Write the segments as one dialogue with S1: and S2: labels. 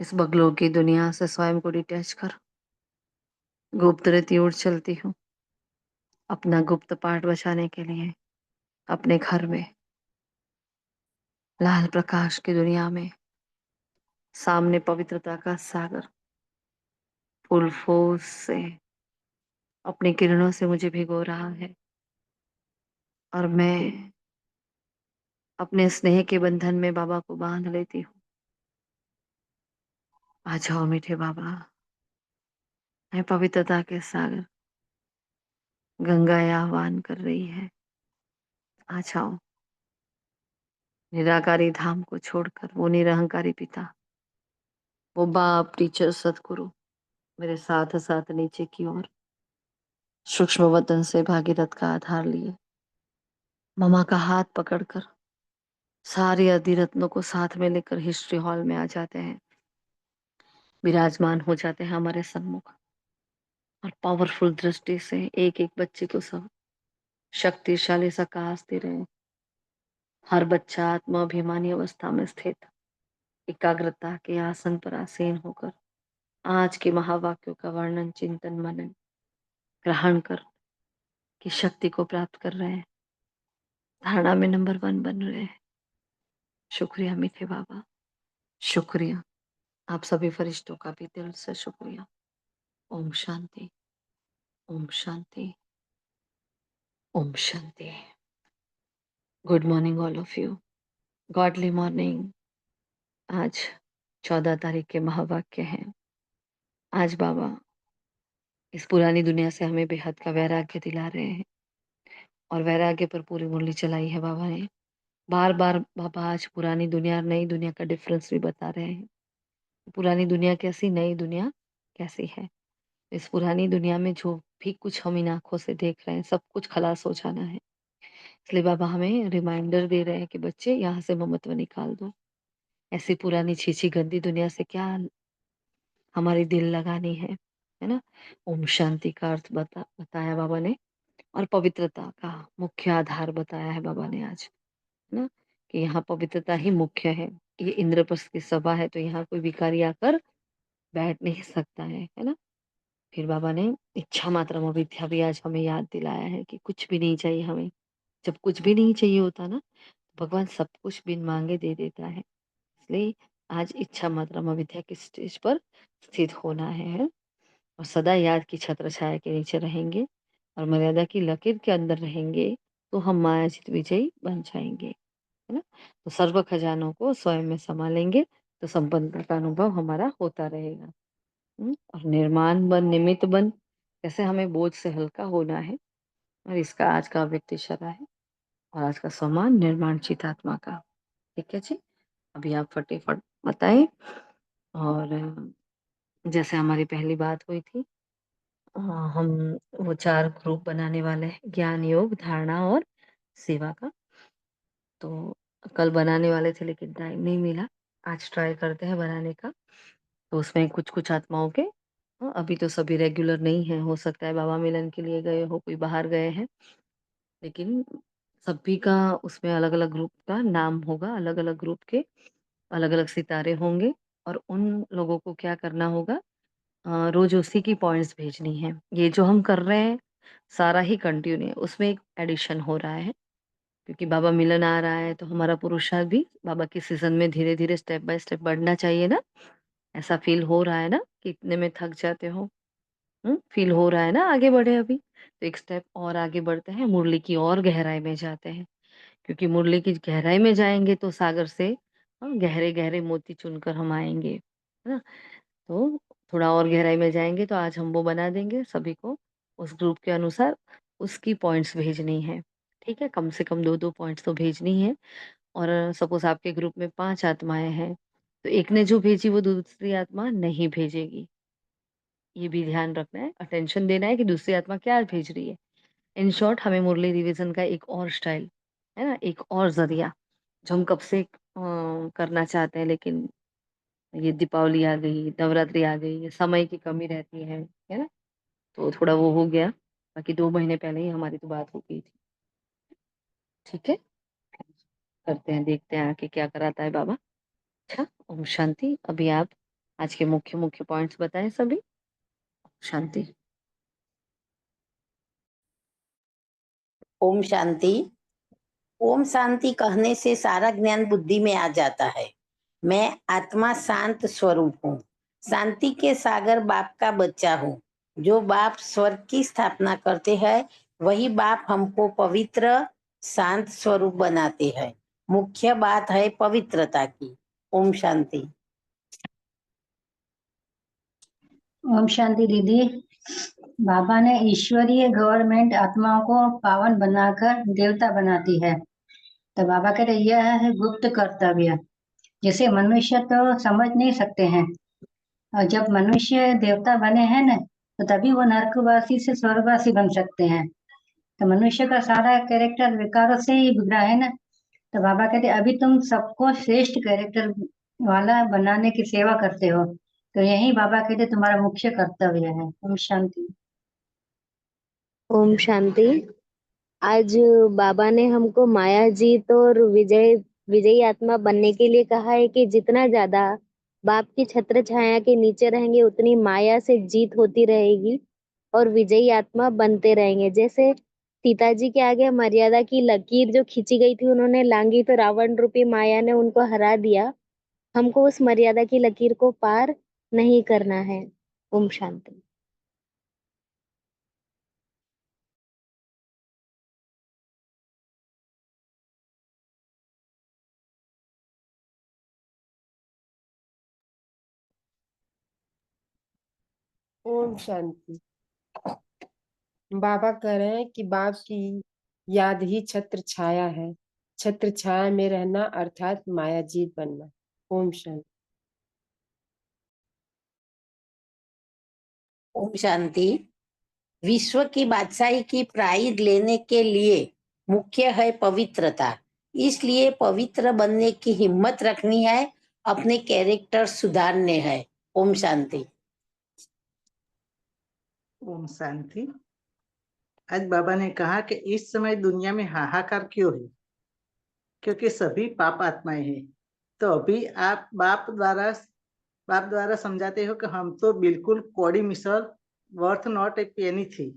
S1: इस बगलों की दुनिया से स्वयं को डिटैच कर गुप्त रीति ओर चलती हूँ अपना गुप्त पाठ बचाने के लिए अपने घर में लाल प्रकाश की दुनिया में। सामने पवित्रता का सागर फुल फोर्स से अपनी किरणों से मुझे भिगो रहा है और मैं अपने स्नेह के बंधन में बाबा को बांध लेती हूँ। आ जाओ मीठे बाबा, मैं पवित्रता के सागर गंगा आह्वान कर रही है। आ जाओ निराकारी धाम को छोड़कर वो निरहंकारी पिता, वो बाप, टीचर, सदगुरु मेरे साथ साथ नीचे की ओर सूक्ष्म वतन से भागीरथ का आधार लिए ममा का हाथ पकड़कर सारे अधिरत्नों को साथ में लेकर हिस्ट्री हॉल में आ जाते हैं, विराजमान हो जाते हैं हमारे सम्मुख और पावरफुल दृष्टि से एक एक बच्चे को सब शक्तिशाली सा कास दे रहे हैं। हर बच्चा आत्माभिमानी अवस्था में स्थित एकाग्रता के आसन पर आसीन होकर आज के महावाक्यों का वर्णन, चिंतन, मनन ग्रहण कर की शक्ति को प्राप्त कर रहे हैं, धारणा में नंबर 1 बन रहे हैं। शुक्रिया मीठे बाबा, शुक्रिया। आप सभी फरिश्तों का भी दिल से शुक्रिया। ओम शांति, ओम शांति, ओम शांति। Good morning all of you. Godly morning. आज 14 तारीख के महावाक्य हैं। आज बाबा इस पुरानी दुनिया से हमें बेहद का वैराग्य दिला रहे हैं और वैराग्य पर पूरी मुरली चलाई है बाबा ने। बार बार बाबा आज पुरानी दुनिया और नई दुनिया का डिफरेंस भी बता रहे हैं। पुरानी दुनिया कैसी, नई दुनिया कैसी है। इस पुरानी दुनिया में जो भी कुछ हम इन आंखों से देख रहे हैं सब कुछ खलास हो जाना है। इसलिए बाबा हमें रिमाइंडर दे रहे हैं कि बच्चे यहाँ से ममत्व निकाल दो। ऐसी पुरानी छीछी गंदी दुनिया से क्या हमारी दिल लगानी है ना। ओम शांति का अर्थ बताया बाबा ने और पवित्रता का मुख्य आधार बताया है बाबा ने आज, है ना, कि यहाँ पवित्रता ही मुख्य है। ये इंद्रप्रस्थ की सभा है तो यहाँ कोई भिखारी आकर बैठ नहीं सकता है ना। फिर बाबा ने इच्छा मात्रम अविद्या भी आज हमें याद दिलाया है कि कुछ भी नहीं चाहिए हमें। जब कुछ भी नहीं चाहिए होता ना, तो भगवान सब कुछ बिन मांगे दे देता है। इसलिए आज इच्छा मात्रम अविद्या की स्टेज पर स्थित होना है और सदा याद की छत्र छाया के नीचे रहेंगे और मर्यादा की लकीर के अंदर रहेंगे तो हम मायाजित विजयी बन जाएंगे, है ना। तो सर्व खजानों को स्वयं में संभालेंगे तो संपन्नता का अनुभव हमारा होता रहेगा। और निर्माण बन, निमित्त बन, कैसे हमें बोझ से हल्का होना है। और इसका आज का व्यक्ति शरा है और आज का सम्मान निर्माण चितात्मा का। ठीक है जी, अभी आप फटाफट बताएं। और जैसे हमारी पहली बात हुई थी, हम वो 4 ग्रुप बनाने वाले हैं, ज्ञान, योग, धारणा और सेवा का। तो कल बनाने वाले थे लेकिन टाइम नहीं मिला। आज ट्राई करते हैं बनाने का। तो उसमें कुछ कुछ आत्माओं के अभी तो सभी रेगुलर नहीं है, हो सकता है बाबा मिलन के लिए गए हो, कोई बाहर गए हैं, लेकिन सभी का उसमें अलग अलग ग्रुप का नाम होगा, अलग अलग ग्रुप के अलग अलग सितारे होंगे और उन लोगों को क्या करना होगा, रोज उसी की पॉइंट्स भेजनी है। ये जो हम कर रहे हैं सारा ही कंटिन्यू है, उसमें एक एडिशन हो रहा है क्योंकि बाबा मिलन आ रहा है तो हमारा पुरुषार्थ भी बाबा के सीजन में धीरे धीरे स्टेप बाय स्टेप बढ़ना चाहिए ना। ऐसा फील हो रहा है ना कि इतने में थक जाते हो। फील हो रहा है ना आगे बढ़े अभी, तो एक स्टेप और आगे बढ़ते हैं, मुरली की और गहराई में जाते हैं क्योंकि मुरली की गहराई में जाएंगे तो सागर से गहरे गहरे मोती चुनकर हम आएंगे, है ना। तो थोड़ा और गहराई में जाएंगे तो आज हम वो बना देंगे सभी को उस ग्रुप के अनुसार उसकी पॉइंट्स भेजनी है। ठीक है, कम से कम 2-2 पॉइंट्स तो भेजनी है। और सपोज आपके ग्रुप में 5 आत्माएं हैं तो एक ने जो भेजी वो दूसरी आत्मा नहीं भेजेगी। ये भी ध्यान रखना है, अटेंशन देना है कि दूसरी आत्मा क्या भेज रही है। इन शॉर्ट हमें मुरली रिवीजन का एक और स्टाइल, है ना, एक और जरिया जो हम कब से करना चाहते हैं, लेकिन ये दीपावली आ गई, नवरात्रि आ गई, ये समय की कमी रहती है ना, तो थोड़ा वो हो गया। बाकी 2 महीने पहले ही हमारी तो बात हो गई थी। ठीक है, करते हैं, देखते हैं आके क्या कराता है बाबा। अच्छा, ओम शांति। अभी आप आज के मुख्य मुख्य पॉइंट्स बताएं सभी। शांति।
S2: ओम शांति। ओम शांति कहने से सारा ज्ञान बुद्धि में आ जाता है। मैं आत्मा शांत स्वरूप हूँ, शांति के सागर बाप का बच्चा हूँ। जो बाप स्वर्ग की स्थापना करते हैं वही बाप हमको पवित्र शांत स्वरूप बनाते हैं। मुख्य बात है पवित्रता की। ओम शांति।
S3: ओम शांति दीदी। बाबा ने ईश्वरीय गवर्नमेंट आत्माओं को पावन बनाकर देवता बनाती है। तो बाबा कहते यह है गुप्त कर्तव्य, जिसे मनुष्य तो समझ नहीं सकते हैं। और जब मनुष्य देवता बने हैं न, तो तभी वो नरकवासी से स्वर्गवासी बन सकते हैं। तो मनुष्य का सारा कैरेक्टर विकारों से ही बिगड़ा है ना। तो बाबा कहते अभी तुम सबको श्रेष्ठ कैरेक्टर वाला बनाने की सेवा करते हो। तो यही बाबा कहते तुम्हारा मुख्य कर्तव्य है। ओम शांति।
S4: ओम शांति। आज बाबा ने हमको माया जीत और विजयी आत्मा बनने के लिए कहा है कि जितना ज्यादा बाप की छत्र छाया के नीचे रहेंगे उतनी माया से जीत होती रहेगी और विजयी आत्मा बनते रहेंगे। जैसे सीता जी के आगे मर्यादा की लकीर जो खींची गई थी उन्होंने लांगी तो रावण रूपी माया ने उनको हरा दिया। हमको उस मर्यादा की लकीर को पार नहीं करना है। ओम शांति।
S5: ओम शांति। बाबा कह रहे हैं कि बाप की याद ही छत्र छाया है। छत्र छाया में रहना अर्थात माया जीत बनना। ओम शांति।
S2: ओम शांति। विश्व की बादशाही की प्राइड लेने के लिए मुख्य है पवित्रता। इसलिए पवित्र बनने की हिम्मत रखनी है, अपने कैरेक्टर सुधारने हैं। ओम शांति।
S6: ओम शांति। आज बाबा ने कहा कि इस समय दुनिया में हाहाकार क्यों है, क्योंकि सभी पाप आत्माएं हैं। तो अभी आप बाप द्वारा समझाते हो कि हम तो बिल्कुल कौड़ी मिसल, वर्थ नॉट ए पेनी थी।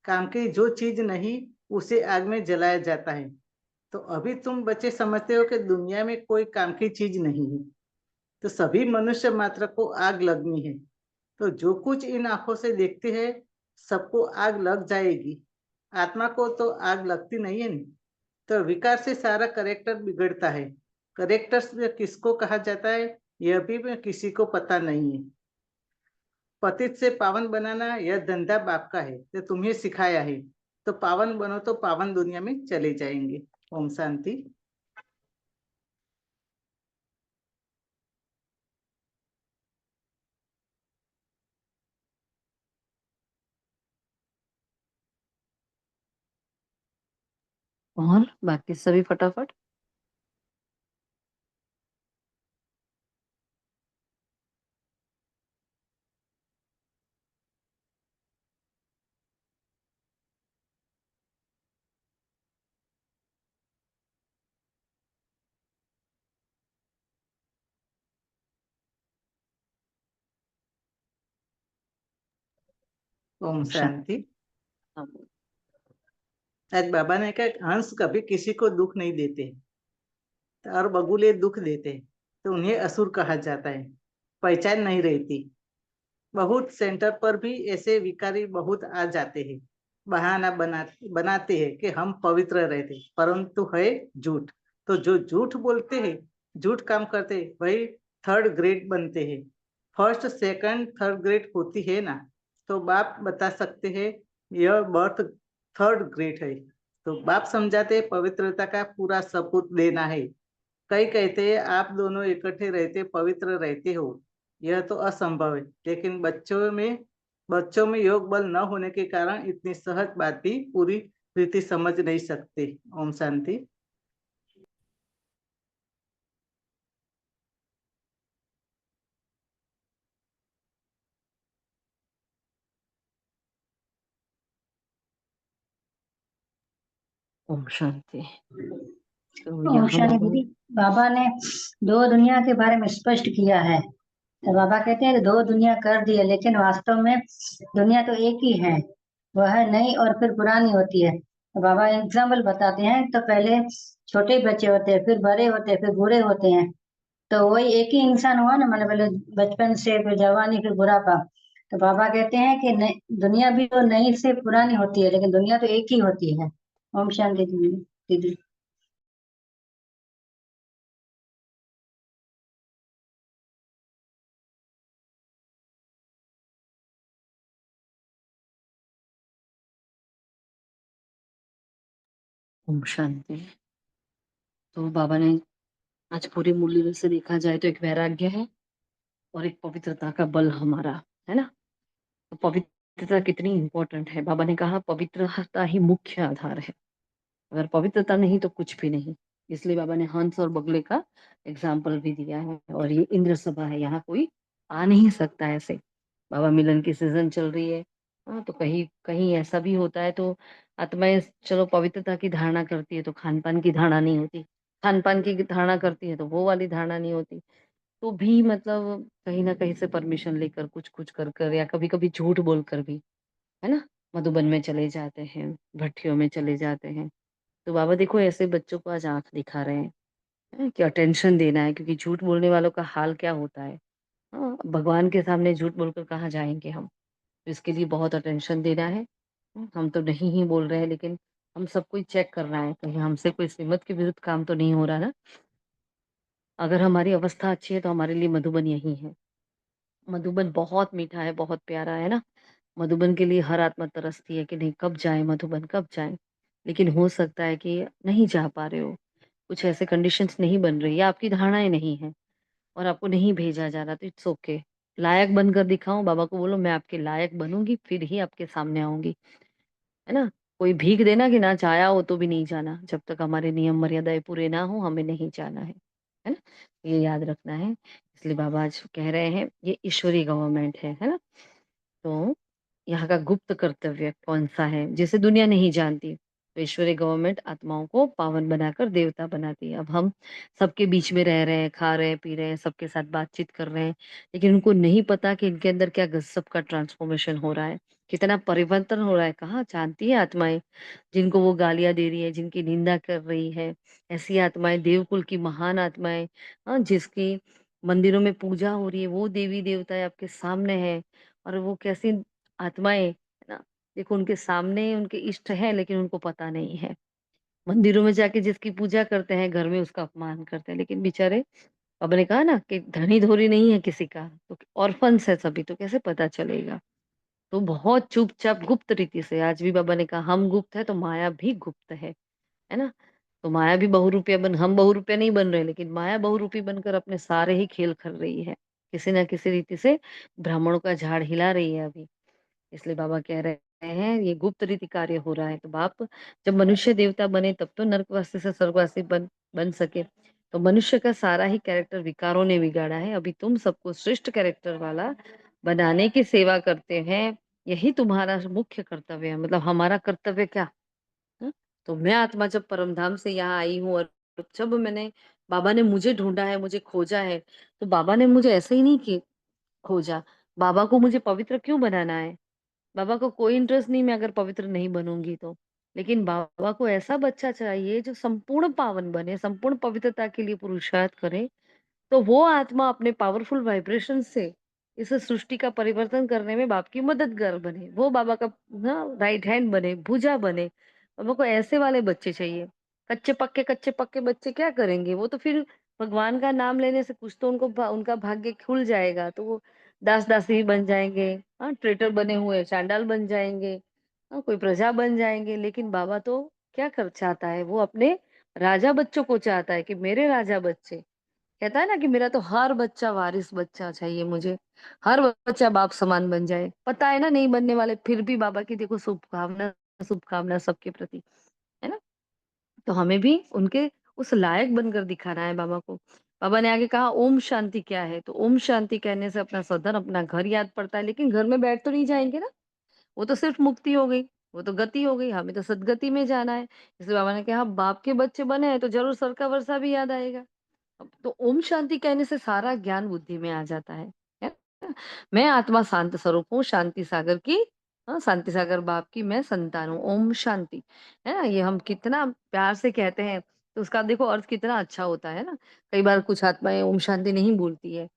S6: काम की जो चीज नहीं उसे आग में जलाया जाता है। तो अभी तुम बच्चे समझते हो कि दुनिया में कोई काम की चीज नहीं है, तो सभी मनुष्य मात्र को आग लगनी है। तो जो कुछ इन आंखों से देखते हैं सबको आग लग जाएगी, आत्मा को तो आग लगती नहीं है नहीं। तो विकार से सारा करेक्टर बिगड़ता है। करेक्टर किसको कहा जाता है यह भी किसी को पता नहीं है। पतित से पावन बनाना यह धंधा बाप का है, तो तुम्हें सिखाया है। तो पावन बनो तो पावन दुनिया में चले जाएंगे। ओम शांति।
S1: और बाकी सभी फटाफट।
S6: ओम शांति।
S1: हाँ।
S6: आज बाबा ने कहा हंस कभी किसी को दुख नहीं देते और बगुले दुख देते, तो उन्हें असुर कहा जाता है। पहचान नहीं रहती। बहुत सेंटर पर भी ऐसे विकारी बहुत आ जाते हैं। बहाना बनाते हैं कि हम पवित्र रहते, परंतु है झूठ। तो जो झूठ बोलते हैं, झूठ काम करते हैं, वही थर्ड ग्रेड बनते हैं। फर्स्ट सेकंड थर्ड ग्रेड होती है ना, तो बाप बता सकते हैं यह बर्थ थर्ड ग्रेड है। तो बाप समझाते हैं पवित्रता का पूरा सबूत देना है। कई कहते हैं आप दोनों इकट्ठे रहते पवित्र रहते हो, यह तो असंभव है। लेकिन बच्चों में योग बल न होने के कारण इतनी सहज बात भी पूरी रीति समझ नहीं सकते। ओम शांति।
S1: ओम शांति। तो
S3: ओम
S1: यहाँ
S3: शांति दीदी। बाबा ने दो दुनिया के बारे में स्पष्ट किया है। तो बाबा कहते हैं कि दो दुनिया कर दी है, लेकिन वास्तव में दुनिया तो एक ही है। वह नई और फिर पुरानी होती है। तो बाबा एग्जाम्पल बताते हैं, तो पहले छोटे बच्चे होते हैं, फिर बड़े होते हैं, फिर बूढ़े होते हैं। तो वही एक ही इंसान हुआ ना, मतलब पहले बचपन से, फिर जवानी, फिर बुढ़ापा। तो बाबा कहते हैं कि दुनिया भी तो नई से पुरानी होती है, लेकिन दुनिया तो एक ही होती है। ओम शांति दीदी।
S1: ओम शांति। तो बाबा ने आज पूरी मुरली से देखा जाए तो एक वैराग्य है और एक पवित्रता का बल हमारा, है ना? तो पवित्रता कितनी इंपॉर्टेंट है। बाबा ने कहा पवित्रता ही मुख्य आधार है। अगर पवित्रता नहीं तो कुछ भी नहीं। इसलिए बाबा ने हंस और बगले का एग्जाम्पल भी दिया है। और ये इंद्र सभा है, यहाँ कोई आ नहीं सकता ऐसे। बाबा मिलन की सीजन चल रही है। हाँ, तो कहीं कहीं ऐसा भी होता है तो आत्माएं चलो पवित्रता की धारणा करती है तो खान पान की धारणा नहीं होती, खान पान की धारणा करती है तो वो वाली धारणा नहीं होती। तो भी मतलब कहीं ना कहीं से परमिशन लेकर कुछ कुछ कर कर या कभी कभी झूठ बोलकर भी, है ना, मधुबन में चले जाते हैं, भट्टियों में चले जाते हैं। तो बाबा देखो ऐसे बच्चों को आज आंख दिखा रहे हैं कि अटेंशन देना है, क्योंकि झूठ बोलने वालों का हाल क्या होता है। हाँ, भगवान के सामने झूठ बोलकर कहाँ जाएंगे हम। तो इसके लिए बहुत अटेंशन देना है। हम तो नहीं ही बोल रहे हैं, लेकिन हम सबको ही चेक करना है कहीं हमसे कोई श्रीमत के विरुद्ध काम तो नहीं हो रहा ना। अगर हमारी अवस्था अच्छी है तो हमारे लिए मधुबन यही है। मधुबन बहुत मीठा है, बहुत प्यारा है ना। मधुबन के लिए हर आत्मा तरसती है कि नहीं कब जाए मधुबन, कब जाए। लेकिन हो सकता है कि नहीं जा पा रहे हो, कुछ ऐसे कंडीशंस नहीं बन रही या आपकी धारणाएं नहीं है और आपको नहीं भेजा जा रहा, तो इट्स ओके। लायक बनकर दिखाओ, बाबा को बोलो मैं आपके लायक बनूंगी फिर ही आपके सामने आऊंगी, है ना। कोई भीख देना कि ना चाया हो तो भी नहीं जाना, जब तक हमारे नियम मर्यादाएं पूरे ना हो हमें नहीं जाना है ना। ये याद रखना है। इसलिए बाबा आज कह रहे हैं ये ईश्वरी गवर्नमेंट है ना। तो यहाँ का गुप्त कर्तव्य कौन-सा है, जिसे दुनिया नहीं जानती। तो ईश्वरीय गवर्नमेंट आत्माओं को पावन बनाकर देवता बनाती है। अब हम सबके बीच में रह रहे हैं, खा रहे हैं, पी रहे हैं, सबके साथ बातचीत कर रहे हैं, लेकिन उनको नहीं पता कि इनके अंदर क्या गज़ब का ट्रांसफॉर्मेशन हो रहा है, कितना परिवर्तन हो रहा है। कहाँ जानती है आत्माएँ, जिनको वो गालियाँ दे रही है, जिनकी निंदा कर रही है, ऐसी आत्माएँ देवकुल की महान आत्माएँ, जिसकी मंदिरों में पूजा हो रही है, वो देवी-देवताएँ आपके सामने हैं। और वो कैसी आत्माएँ, है ना? देखो उनके सामने उनके इष्ट हैं लेकिन उनको पता नहीं है। मंदिरों में जाके जिसकी पूजा करते हैं, घर में उसका अपमान करते हैं। लेकिन बेचारे, बाबा ने कहा ना कि धनी-धोरी नहीं है किसी का, तो ऑर्फन्स है सभी, तो कैसे पता चलेगा? तो बहुत चुपचाप गुप्त रीति से आज भी बाबा ने कहा हम गुप्त है तो माया भी गुप्त है ना? तो माया भी बहुरूपिया बन हम बहुरूपिया नहीं बन रहे, लेकिन माया बहुरूपी बनकर अपने सारे ही खेल कर रही है। किसी न किसी रीति से ब्राह्मणों का झाड़ हिला रही है अभी। इसलिए बाबा कह रहे हैं ये गुप्त रीति कार्य हो रहा है। तो बाप जब मनुष्य देवता बने तब तो नरकवासी से स्वर्गवासी बन सके। तो मनुष्य का सारा ही कैरेक्टर विकारों ने बिगाड़ा है। अभी तुम सबको श्रेष्ठ कैरेक्टर वाला बनाने की सेवा करते हैं। यही तुम्हारा मुख्य कर्तव्य है। मतलब हमारा कर्तव्य क्या? हाँ? तो मैं आत्मा जब परमधाम से यहाँ आई हूँ और जब मैंने बाबा ने मुझे ढूंढा है, मुझे खोजा है, तो बाबा ने मुझे ऐसे ही नहीं कि खोजा। बाबा को मुझे पवित्र क्यों बनाना है? बाबा को कोई इंटरेस्ट नहीं मैं अगर पवित्र नहीं बनूंगी तो। लेकिन बाबा को ऐसा बच्चा चाहिए जो संपूर्ण पावन बने, संपूर्ण पवित्रता के लिए पुरुषार्थ करे। तो वो आत्मा अपने पावरफुल वाइब्रेशन से इस सृष्टि का परिवर्तन करने में बाप की मददगार बने। वो बाबा का ना राइट हैंड बने, भुजा बने। बाबा को ऐसे वाले बच्चे चाहिए। कच्चे पक्के बच्चे क्या करेंगे? वो तो फिर भगवान का नाम लेने से कुछ तो उनका भाग्य खुल जाएगा। तो वो दास-दासी बन जाएँगे, ट्रेटर बने हुए चांडाल बन जाएँगे, कोई प्रजा बन जाएँगे। लेकिन बाबा तो क्या कर चाहता है? वो अपने राजा बच्चों को चाहता है कि मेरे राजा बच्चे, कहता है ना कि मेरा तो हर बच्चा वारिस बच्चा चाहिए मुझे, हर बच्चा बाप समान बन जाए। पता है ना नहीं बनने वाले, फिर भी बाबा की देखो शुभकामना शुभकामना सबके प्रति, है ना? तो हमें भी उनके उस लायक बनकर दिखाना है बाबा को। बाबा ने आगे कहा ओम शांति क्या है? तो ओम शांति कहने से अपना सदन, अपना घर याद पड़ता है, लेकिन घर में बैठ तो नहीं जाएँगे ना, वो तो सिर्फ मुक्ति हो गई, वो तो गति हो गई, हमें तो सद्गति में जाना है। इसलिए बाबा ने कहा बाप के बच्चे बने हैं तो ज़रूर सर का वर्षा भी याद आएगा। तो ओम शांति कहने से सारा ज्ञान बुद्धि में आ जाता है। ना। मैं आत्मा शांत स्वरूप हूँ, शांति सागर की, शांति सागर बाप की मैं संतान हूँ। ओम शांति, है ना? ये हम कितना प्यार से कहते हैं, तो उसका देखो अर्थ कितना अच्छा होता है ना। कई बार कुछ आत्माएँ ओम शांति नहीं बोलती है,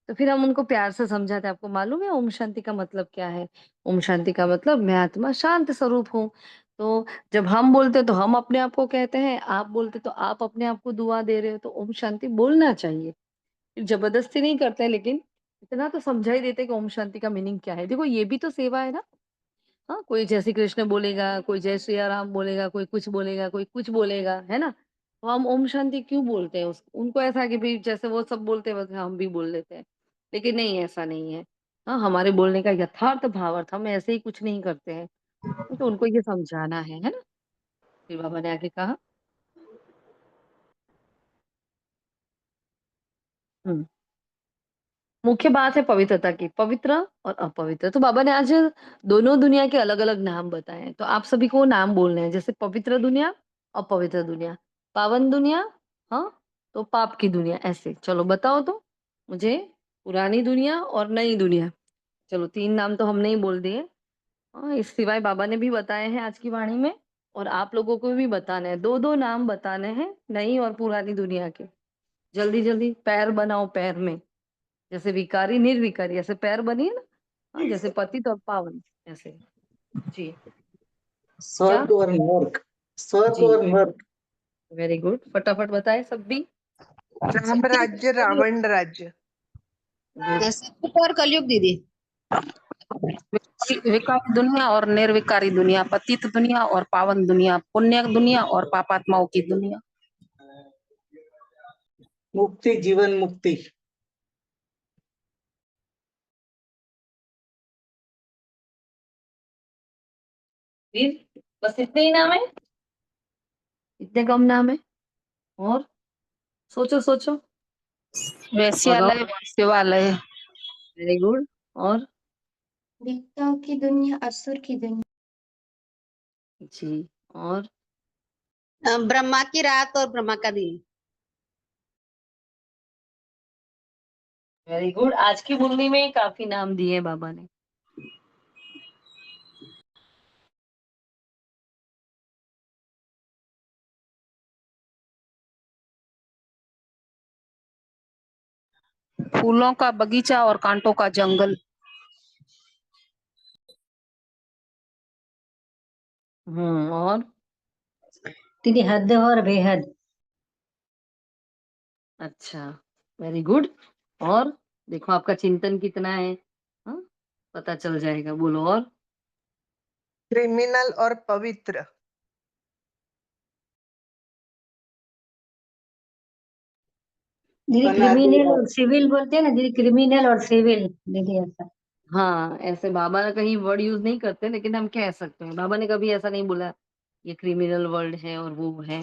S1: तो फिर हम उनको प्यार से समझाते हैं। आपको मालूम है ओम शांति का मतलब क्या है? ओम शांति का मतलब मैं आत्मा शांत स्वरूप हूँ। तो जब हम बोलते तो हम अपने आप को कहते हैं, आप बोलते तो आप अपने आप को दुआ दे रहे हो, तो ओम शांति बोलना चाहिए। जबरदस्ती नहीं करते हैं, लेकिन इतना तो समझा ही देते हैं कि ओम शांति का मीनिंग क्या है। देखो ये भी तो सेवा है ना। हाँ, कोई जय श्री कृष्ण बोलेगा, कोई जय सिया राम बोलेगा, कोई कुछ बोलेगा, कोई कुछ बोलेगा, है ना? तो हम ओम शांति क्यों बोलते हैं उनको ऐसा है कि भई जैसे वो सब बोलते हैं वैसे हम भी बोल देते हैं। लेकिन नहीं, ऐसा नहीं है। हाँ, हमारे बोलने का यथार्थ भावार्थ, हम ऐसे ही कुछ नहीं करते हैं। तो उनको ये समझाना है ना? फिर बाबा ने आगे कहा। हुँ। मुख्य बात है पवित्रता की, पवित्र और अपवित्र। तो बाबा ने आज दोनों दुनिया के अलग-अलग नाम बताए हैं, तो आप सभी को नाम बोलने हैं, जैसे पवित्र दुनिया, अपवित्र दुनिया, पावन दुनिया, हाँ, तो पाप की दुनिया, ऐसे। चलो बताओ तो मुझे, पुरानी दुनिया और नई दुनिया। चलो 3 नाम तो हमने ही बोल दिए। इस सिवाय बाबा ने भी बताए हैं आज की वाणी में, और आप लोगों को भी बताने हैं, 2-2 नाम बताने हैं, नई और पुरानी दुनिया के। जल्दी-जल्दी पैर बनाओ पैर में। जैसे विकारी, निर्विकारी, ऐसे पैर बनिए ना। हाँ, जैसे पतित और पावन, ऐसे। जी। क्या?
S6: स्वर्ग और नर्क, स्वर्ग
S1: जी,
S6: और नर्क।
S1: Very good. फटाफट बताएँ सब भी।
S7: राम राज्य रावण राज्य।
S1: गुड।
S8: सतयुग और कलयुग दीदी। विकारी दुनिया और निर्विकारी दुनिया, पतित दुनिया और पावन दुनिया, पुण्य दुनिया और पापात्माओं की दुनिया।
S6: मुक्ति, जीवन मुक्ति।
S1: फिर बस इतने ही नाम है? इतने कम नाम है? और सोचो। और
S8: वैश्यालय, शिवालय।
S1: Very good. और
S9: देवताओं की दुनिया, असुर की दुनिया।
S1: जी। और
S8: ब्रह्मा की रात और ब्रह्मा का दिन।
S1: Very good. आज की मुरली में काफी नाम दिए हैं बाबा ने।
S8: फूलों का बगीचा और कांटों का जंगल।
S1: और
S3: दीदी हद और बेहद।
S1: अच्छा, वेरी गुड। और देखो आपका चिंतन कितना है, हाँ, पता चल जाएगा। बोलो और।
S7: क्रिमिनल और पवित्र।
S3: दीदी
S6: अनादि
S3: क्रिमिनल और
S6: और
S3: सिविल बोलते हैं ना दीदी, क्रिमिनल और सिविल दीदी ऐसा।
S1: हाँ, ऐसे बाबा ना कहीं वर्ड यूज नहीं करते, लेकिन हम कह सकते हैं। बाबा ने कभी ऐसा नहीं बोला ये क्रिमिनल वर्ड है और वो है,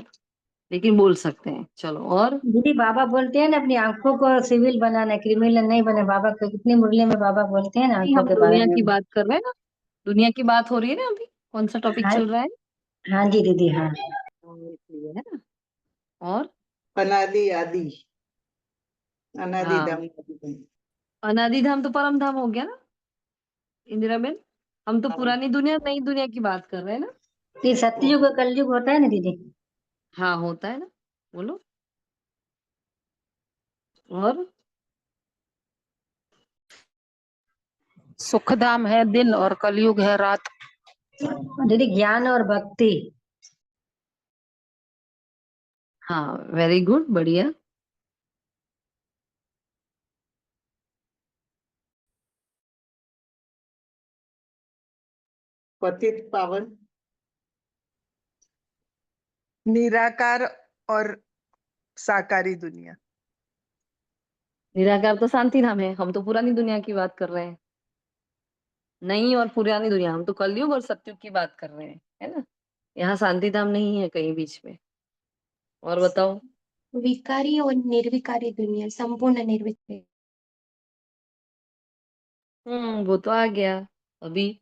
S1: लेकिन बोल सकते हैं। चलो और।
S3: दीदी बाबा बोलते हैं ना अपनी आंखों को सिविल बनाना, क्रिमिनल नहीं बने। बाबा को कितनी मुरली में बाबा बोलते हैं ना
S1: नहीं,
S3: आंखों
S1: हम
S3: के बारे
S1: दुनिया की
S3: में।
S1: बात कर रहे हैं ना, दुनिया की बात हो रही है ना अभी। कौन सा टॉपिक
S3: हाँ,
S1: चल रहा है?
S3: हाँ जी दीदी हाँ।
S1: इसलिए है ना। और
S6: अनादि आदि, अनादि
S1: हाँ,
S6: धाम, आदि धाम।
S1: अनादि धाम तो परम धाम हो गया ना इंदिरा बेन। हम तो
S6: हाँ,
S1: पुरानी दुनिया नई दुनिया की बात कर रहे हैं ना।
S3: फिर सतयुग और कलयुग होता है ना दीदी।
S1: हाँ, होता है ना। बोलो। और
S8: सुखधाम है दिन और कलयुग है रात।
S3: दीदी ज्ञान और भक्ति।
S1: हाँ, वेरी गुड, बढ़िया।
S6: पतित पावन।
S7: निराकार और साकारी दुनिया।
S1: निराकार तो शांति धाम है, हम तो पुरानी दुनिया की बात कर रहे हैं। नई और पुरानी दुनिया, हम तो कलयुग और सतयुग की बात कर रहे हैं, है ना। यहाँ शांति धाम नहीं है कहीं बीच में। और बताओ।
S9: विकारी और निर्विकारी दुनिया, संपूर्ण निर्विकारी।
S1: वो तो आ गया अभी।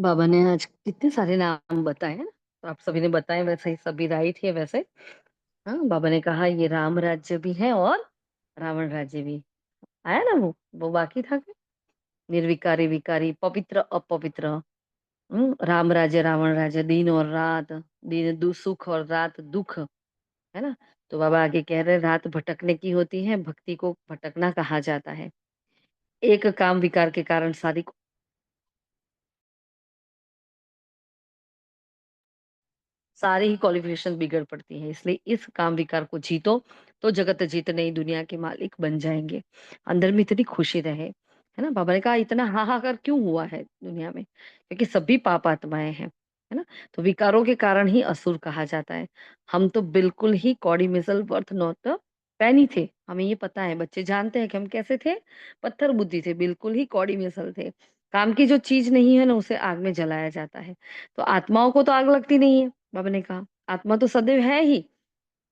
S1: बाबा ने आज कितने सारे नाम बताए हैं, तो आप सभी ने बताए, वैसे ही सभी राइट है वैसे। हाँ, बाबा ने कहा ये राम राज्य भी है और रावण राज्य भी। आया ना वो बाकी था क्या? निर्विकारी विकारी, पवित्र अपवित्र। राम राज्य रावण राज्य, दिन और रात, दिन सुख और रात दुख, है ना। तो बाबा आगे कह रहे रात भटकने की होती है, भक्ति को भटकना कहा जाता है। एक काम विकार के कारण सारी ही क्वालिफिकेशन बिगड़ पड़ती है, इसलिए इस काम विकार को जीतो तो जगत जीत नई दुनिया के मालिक बन जाएंगे। अंदर में इतनी खुशी रहे, है ना। बाबा ने कहा इतना हाहाकार क्यों हुआ है दुनिया में, क्योंकि सभी पाप आत्माएं हैं, है ना। तो विकारों के कारण ही असुर कहा जाता है। हम तो बिल्कुल ही कौड़ी मिसल वर्थ नॉट पैनी थे, हमें ये पता है, बच्चे जानते हैं कि हम कैसे थे, पत्थर बुद्धि थे, बिल्कुल ही कौड़ी मिसल थे। काम की जो चीज नहीं है ना उसे आग में जलाया जाता है। तो आत्माओं को तो आग लगती नहीं है, बाबा ने कहा आत्मा तो सदैव है ही।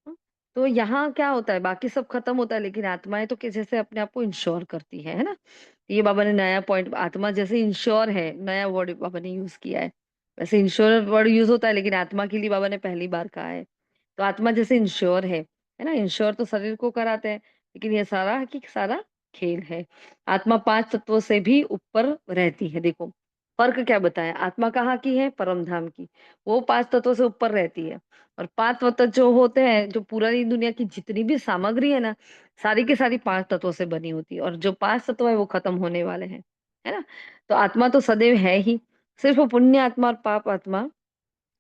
S1: हाँ, तो यहाँ क्या होता है, बाकी सब खत्म होता है, लेकिन आत्माएं तो कि जैसे अपने आप को इंश्योर करती है ना। ये बाबा ने नया पॉइंट, आत्मा जैसे इंश्योर है, नया वर्ड बाबा ने यूज किया है। वैसे इंश्योर वर्ड यूज होता है, लेकिन आत्मा के लिए बाबा ने पहली बार कहा है। तो आत्मा जैसे इंश्योर है ना। इंश्योर तो शरीर को कराते हैं, लेकिन ये सारा की सारा खेल है। आत्मा पांच तत्वों से भी ऊपर रहती है। देखो फर्क क्या बताया, आत्मा कहाँ की है, परम धाम की, वो पांच तत्वों से ऊपर रहती है। और पांच तत्व जो होते हैं, जो पूरी दुनिया की जितनी भी सामग्री है ना, सारी की सारी पांच तत्वों से बनी होती है, और जो पांच तत्व है वो खत्म होने वाले हैं, है ना। तो आत्मा तो सदैव है ही, सिर्फ वो पुण्य आत्मा और पाप आत्मा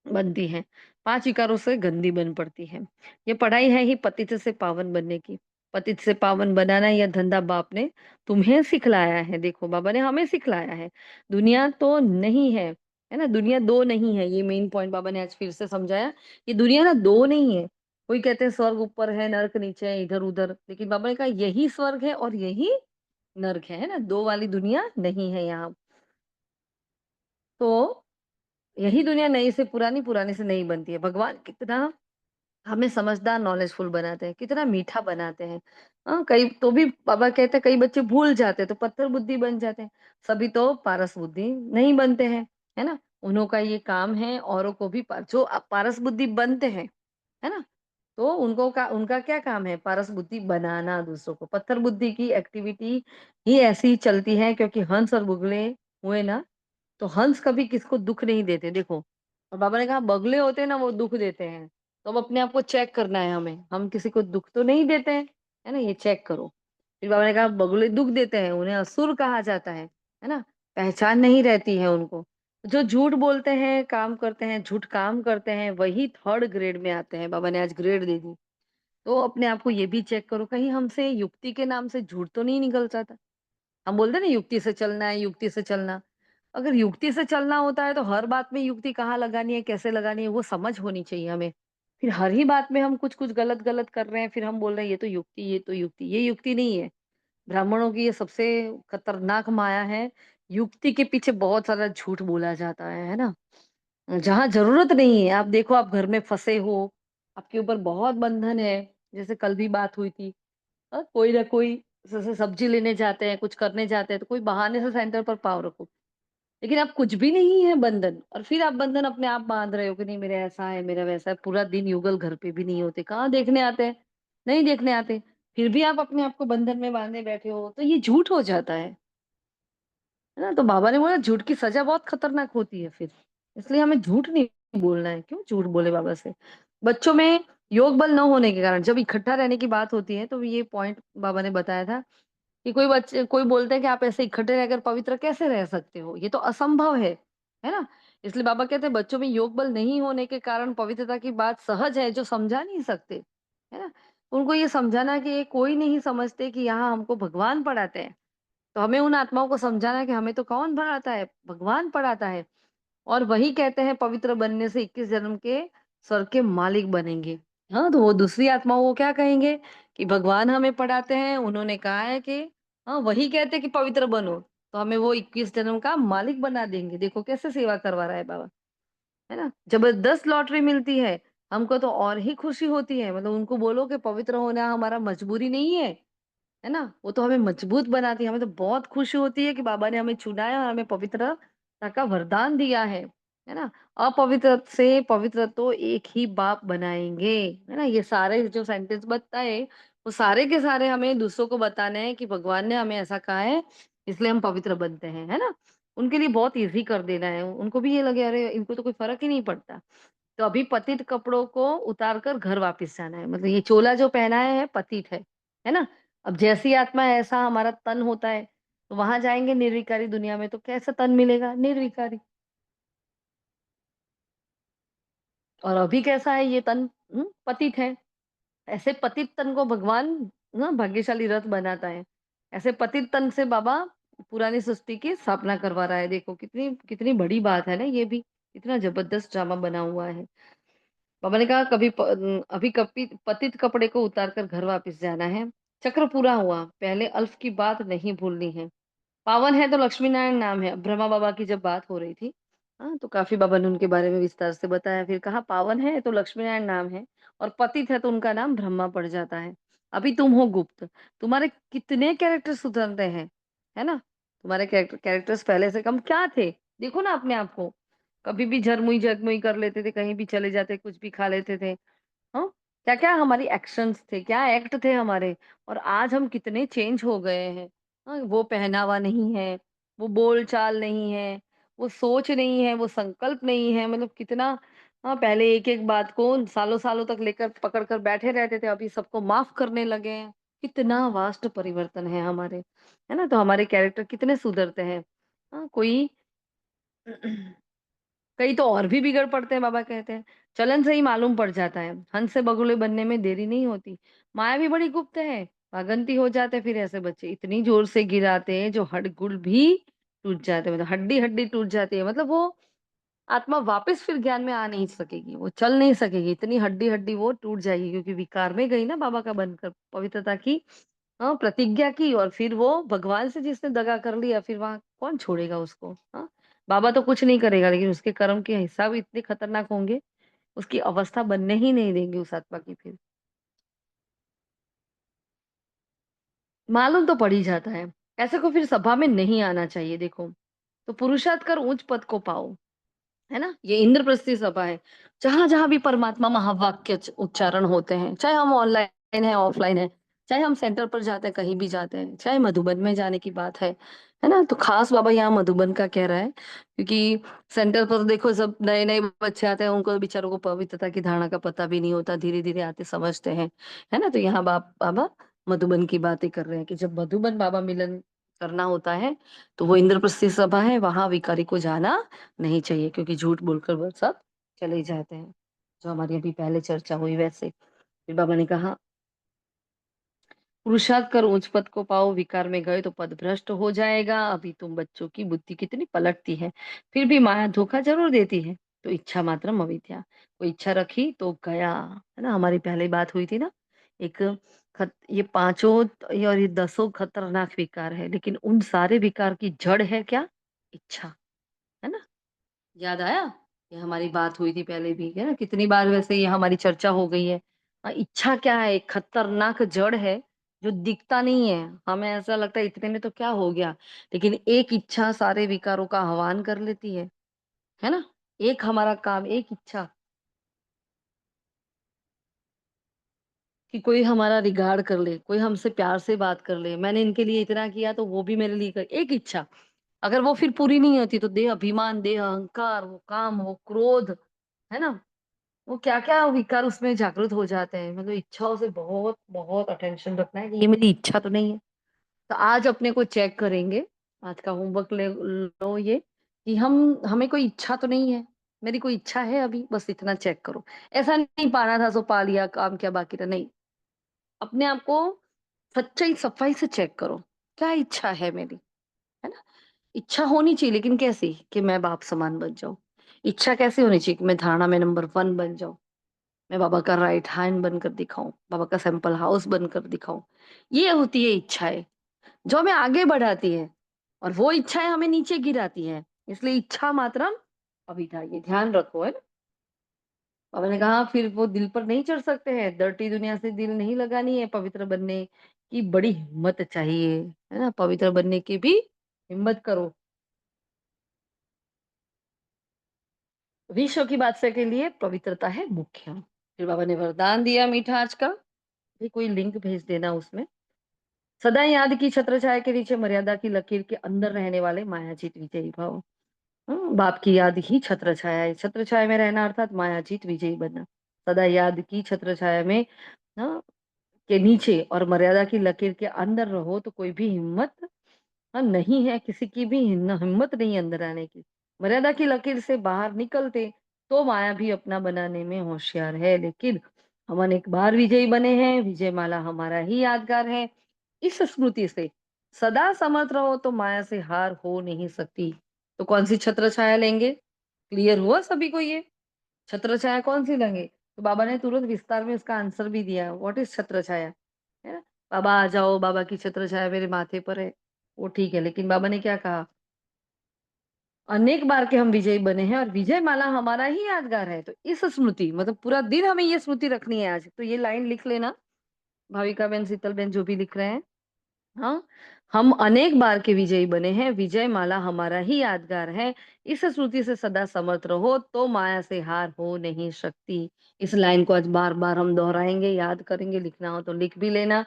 S1: बनती है, पांच विकारों से गंदी बन पड़ती है। ये पढ़ाई है ही पतित से पावन बनने की। पतित से पावन बनाना यह धंधा बाप ने तुम्हें सिखलाया है। देखो बाबा ने हमें सिखलाया है। दुनिया तो नहीं है ना, दुनिया दो नहीं है, ये मेन पॉइंट बाबा ने आज फिर से समझाया। ये दुनिया ना दो नहीं है। कोई कहते हैं स्वर्ग ऊपर है, नरक नीचे है, इधर उधर, लेकिन बाबा ने कहा यही स्वर्ग है और यही नरक है ना, दो वाली दुनिया नहीं है यहाँ। तो यही दुनिया नई से पुरानी, पुरानी से नई बनती है। भगवान कितना हमें समझदार नॉलेजफुल बनाते हैं, कितना मीठा बनाते हैं। हाँ, कई तो भी बाबा कहते हैं कई बच्चे भूल जाते हैं तो पत्थर बुद्धि बन जाते हैं, सभी तो पारस बुद्धि नहीं बनते हैं, है ना। उन्हों का ये काम है औरों को भी जो पारस बुद्धि बनते हैं, है ना, तो उनका क्या काम है, पारस बुद्धि बनाना दूसरों को। पत्थर बुद्धि की एक्टिविटी ही ऐसी चलती है, क्योंकि हंस और बुगले हुए ना, तो हंस कभी किसको दुख नहीं देते, देखो। और बाबा ने कहा बगले होते हैं ना वो दुख देते हैं। तो अब अपने आप को चेक करना है हमें, हम किसी को दुख तो नहीं देते हैं, है ना, ये चेक करो। फिर बाबा ने कहा बगले दुख देते हैं, उन्हें असुर कहा जाता है ना, पहचान नहीं रहती है उनको। जो झूठ बोलते हैं, काम करते हैं, झूठ काम करते हैं, वही थर्ड ग्रेड में आते हैं। बाबा ने आज ग्रेड दे दी। तो अपने आप को ये भी चेक करो, कहीं हमसे युक्ति के नाम से झूठ तो नहीं निकल जाता। हम बोलते हैं ना युक्ति से चलना है, युक्ति से चलना। अगर युक्ति से चलना होता है तो हर बात में युक्ति कहाँ लगानी है, कैसे लगानी है, वो समझ होनी चाहिए हमें। फिर हर ही बात में हम कुछ कुछ गलत गलत कर रहे हैं, फिर हम बोल रहे हैं ये तो युक्ति, ये तो युक्ति, ये युक्ति नहीं है। ब्राह्मणों की ये सबसे खतरनाक माया है। युक्ति के पीछे बहुत सारा झूठ बोला जाता है ना, जहां जरूरत नहीं है। आप देखो, आप घर में फंसे हो, आपके ऊपर बहुत बंधन है, जैसे कल भी बात हुई थी। कोई ना कोई, जैसे सब्जी लेने जाते हैं, कुछ करने जाते हैं, तो कोई बहाने से सेंटर पर पाव रखो। लेकिन आप कुछ भी नहीं है बंधन, और फिर आप बंधन अपने आप बांध रहे हो कि नहीं मेरा ऐसा है, मेरा वैसा है। पूरा दिन युगल घर पे भी नहीं होते, कहाँ देखने आते हैं, नहीं देखने आते, फिर भी आप अपने आप को बंधन में बांधे बैठे हो, तो ये झूठ हो जाता है ना। तो बाबा ने बोला झूठ की सजा बहुत खतरनाक होती है फिर, इसलिए हमें झूठ नहीं बोलना है। क्यों झूठ बोले बाबा से। बच्चों में योग बल न होने के कारण जब इकट्ठा रहने की बात होती है, तो ये पॉइंट बाबा ने बताया था कि कोई बोलते हैं कि आप ऐसे इकट्ठे रहकर पवित्र कैसे रह सकते हो, ये तो असंभव है ना। इसलिए बाबा कहते हैं बच्चों में योग बल नहीं होने के कारण पवित्रता की बात सहज है, जो समझा नहीं सकते, है ना। उनको ये समझाना कि ये कोई नहीं समझते कि यहाँ हमको भगवान पढ़ाते हैं। तो हमें उन आत्माओं को समझाना है कि हमें तो कौन पढ़ाता है, भगवान पढ़ाता है। और वही कहते हैं पवित्र बनने से 21 जन्म के स्वर्ग के मालिक बनेंगे। हाँ, तो वो दूसरी आत्माओं को क्या कहेंगे कि भगवान हमें पढ़ाते हैं, उन्होंने कहा है कि हाँ, वही कहते हैं कि पवित्र बनो, तो हमें वो 21 जन्म का मालिक बना देंगे। देखो कैसे सेवा करवा रहा है बाबा, है ना। जबरदस्त लॉटरी मिलती है, हमको तो और ही खुशी होती है। मतलब उनको बोलो कि पवित्र होना हमारा मजबूरी नहीं है ना, वो तो हमें मजबूत बनाती है। हमें तो बहुत खुशी होती है कि बाबा ने हमें चुना है और हमें पवित्र का वरदान दिया है ना? अपवित्र से पवित्र तो एक ही बाप बनाएँगे, है ना? ये सारे जो सेंटेंस बताए, वो सारे के सारे हमें दूसरों को बताने हैं कि भगवान ने हमें ऐसा कहा है, इसलिए हम पवित्र बनते हैं, है ना? उनके लिए बहुत ईज़ी कर देना है, उनको भी ये लगे अरे! इनको तो कोई फ़र्क ही नहीं पड़ता। तो अभी पतित कपड़ों को उतार कर घर वापस जाना है, मतलब ये चोला जो पहनाया है पतित है ना? अब जैसी आत्मा ऐसा हमारा तन होता है, तो वहाँ जाएँगे निर्विकारी दुनिया में तो कैसा तन मिलेगा? निर्विकारी। और अभी कैसा है ये तन? पतित है। ऐसे पतित तन को भगवान ना भाग्यशाली रथ बनाता है। ऐसे पतित तन से बाबा पुरानी सृष्टि की स्थापना करवा रहा है। देखो कितनी कितनी बड़ी बात है ना ये भी। कितना ज़बरदस्त ड्रामा बना हुआ है। बाबा ने कहा अभी कपि पतित कपड़े को उतार कर घर वापस जाना है। चक्र पूरा हुआ। पहले अल्फ की बात नहीं भूलनी है। पावन है तो लक्ष्मी नारायण नाम है। ब्रह्मा बाबा की जब बात हो रही थी, हाँ, तो काफ़ी बाबा ने उनके बारे में विस्तार से बताया। फिर कहा पावन है तो लक्ष्मी नारायण नाम है और पतित है तो उनका नाम ब्रह्मा पड़ जाता है। अभी तुम हो गुप्त, तुम्हारे कितने कैरेक्टर सुधरते हैं, है ना? तुम्हारे कैरेक्टर्स पहले से कम क्या थे? देखो ना अपने आप को, कभी भी झरमुई-झगमुई कर लेते थे, कहीं भी चले जाते, कुछ भी खा लेते थे। हाँ? क्या-क्या हमारी एक्शंस थे, क्या एक्ट थे हमारे और आज हम कितने चेंज हो गए हैं। हाँ, वो पहनावा नहीं है, वो बोल-चाल नहीं है, वो सोच नहीं है, वो संकल्प नहीं है, मतलब कितना हाँ, पहले एक-एक बात को सालों-सालों तक लेकर पकड़ कर बैठे रहते थे, अभी सबको माफ़ करने लगे हैं। कितना वास्ट परिवर्तन है हमारे, है ना? तो हमारे कैरेक्टर कितने सुधरते हैं। हाँ, कोई कई तो और भी बिगड़ पड़ते हैं बाबा कहते हैं। चलन से ही मालूम पड़ जाता है। हंस से बगुले बनने में देरी नहीं होती। माया भी बड़ी गुप्त है। पागंती हो जाते हैं फिर ऐसे बच्चे। इतनी ज़ोर से गिराते हैं जो हड्ड-गुड़ भी टूट जाते हैं। मतलब हड्डी-हड्डी टूट जाती है। मतलब वो आत्मा वापस फिर ज्ञान में आ नहीं सकेगी। वो चल नहीं सकेगी। इतनी हड्डी-हड्डी वो टूट जाएगी क्योंकि विकार में गई ना बाबा का बनकर। पवित्रता की प्रतिज्ञा की और फिर वो भगवान से जिसने दगा कर लिया फिर वहाँ कौन छोड़ेगा उसको, हाँ? बाबा तो कुछ नहीं करेगा लेकिन उसके कर्म के हिसाब इतने खतरनाक होंगे, उसकी अवस्था बनने ही नहीं देंगे उस आत्मा की फिर। मालूम तो पड़ ही जाता है। ऐसे को फिर सभा में नहीं आना चाहिए देखो। तो पुरुषार्थ कर उच्च पद को पाओ। है ना? ये इंद्रप्रस्थी सभा है। जहाँ-जहाँ भी परमात्मा महावाक्य उच्चारण होते हैं, चाहे हम ऑनलाइन है, ऑफलाइन है, चाहे हम सेंटर पर जाते हैं, कहीं भी जाते हैं, चाहे मधुबन में जाने की बात है ना? तो खास बाबा यहाँ मधुबन का कह रहा है, क्योंकि सेंटर पर देखो सब नए-नए बच्चे आते हैं, उनको बेचारों को पवित्रता की धारणा का पता भी नहीं होता, धीरे-धीरे आते समझते हैं, है ना? तो यहाँ बाबा मधुबन की बातें कर रहे हैं कि जब मधुबन बाबा मिलन करना होता है, तो वो इंद्रप्रस्थी सभा है, वहाँ विकारी को जाना नहीं चाहिए क्योंकि झूठ बोलकर वो सब चले जाते हैं। जो हमारी अभी पहले चर्चा हुई वैसे। फिर बाबा ने कहा पुरुषार्थ कर उच्च पद को पाओ, विकार में गए तो पद भ्रष्ट हो जाएगा। अभी तुम बच्चों की बुद्धि कितनी पलटती है, फिर भी माया धोखा ज़रूर देती है। तो इच्छा मात्रम अविद्या, कोई इच्छा रखी तो गया, है ना? हमारी पहले बात हुई थी ना, एक ये पाँचों और ये 10 खतरनाक विकार है, लेकिन उन सारे विकार की जड़ है क्या? इच्छा, है ना? याद आया? ये हमारी बात हुई थी पहले भी, है ना? कितनी बार वैसे ये हमारी चर्चा हो गई है। इच्छा क्या है? एक खतरनाक जड़ है, जो दिखता नहीं है। हमें ऐसा लगता है इतने में तो क्या हो गया? लेकिन एक इच्छा सारे विकारों का आह्वान कर लेती है ना? एक हमारा काम, एक इच्छा कि कोई हमारा रिगार्ड कर ले, कोई हमसे प्यार से बात कर ले। मैंने इनके लिए इतना किया तो वो भी मेरे लिए कर एक इच्छा। अगर वो फिर पूरी नहीं होती तो देह अभिमान, देह अहंकार, वो काम, वो क्रोध, है ना? वो क्या-क्या विकार उसमें जागृत हो जाते हैं। मतलब इच्छाओं से बहुत, बहुत अटेंशन रखना है कि ये मेरी इच्छा तो नहीं है। तो आज अपने को चेक करेंगे, आज का होमवर्क ले लो ये कि हमें कोई इच्छा तो नहीं है। मेरी कोई इच्छा है अभी? बस इतना चेक करो। ऐसा नहीं पाना था सो पा लिया, काम क्या बाकी था, नहीं। अपने आप को सच्चाई सफाई से चेक करो। क्या इच्छा है मेरी? है ना? इच्छा होनी चाहिए लेकिन कैसी? कि मैं बाप समान बन जाऊँ। इच्छा कैसी होनी चाहिए कि मैं धारणा में नंबर 1 बन जाऊँ। मैं बाबा का राइट हैंड बनकर दिखाऊँ, बाबा का सैंपल हाउस बनकर दिखाऊँ। ये होती है इच्छाएँ, जो हमें आगे बढ़ाती है और वो इच्छाएँ हमें नीचे गिराती हैं। इसलिए इच्छा मात्रम अभिधा, ये ध्यान रखो, है ना? बाबा ने कहा फिर वो दिल पर नहीं चढ़ सकते हैं, डर्टी दुनिया से दिल नहीं लगानी है, पवित्र बनने की बड़ी हिम्मत चाहिए, है ना? पवित्र बनने की भी हिम्मत करो। विश्व की बादशाह के लिए पवित्रता है मुख्य। फिर बाबा ने वरदान दिया मीठा आज का, भी कोई लिंक भेज देना उसमें। सदा याद की छत्र छाया के नीचे मर्यादा की लकीर के अंदर रहने वाले मायाजीत विजयी भव। बाप की याद ही छत्र छाया है। छत्र छाया में रहना अर्थात मायाजीत विजयी बनना। सदा याद की छत्र छाया में हाँ, के नीचे और मर्यादा की लकीर के अंदर रहो तो कोई भी हिम्मत नहीं है, किसी की भी हिम्मत नहीं अंदर आने की। मर्यादा की लकीर से बाहर निकलते तो माया भी अपना बनाने में होशियार है, लेकिन हम अनेक बार विजयी बने हैं, विजय माला हमारा ही यादगार है। इस स्मृति से सदा समर्थ रहो तो माया से हार हो नहीं सकती। तो कौन सी छत्र छाया लेंगे? क्लियर हुआ सभी को ये? छत्र छाया कौन सी लेंगे? तो बाबा ने तुरंत विस्तार में उसका आंसर भी दिया, व्हाट इज छत्र छाया, है ना। बाबा आ जाओ, बाबा की छत्र छाया मेरे माथे पर है, वो ठीक है, लेकिन बाबा ने क्या कहा? अनेक बार के हम विजयी बने हैं और विजय माला हमारा ही यादगार है। तो इस स्मृति मतलब पूरा दिन हमें ये स्मृति रखनी है आज। तो ये लाइन लिख लेना, भाविका बहन, शीतल बहन, जो भी लिख रहे हैं। हाँ, हम अनेक बार के विजयी बने हैं, विजय माला हमारा ही यादगार है। इस स्मृति से सदा समर्थ रहो तो माया से हार हो नहीं सकती। इस लाइन को आज बार बार हम दोहराएंगे, याद करेंगे, लिखना हो तो लिख भी लेना,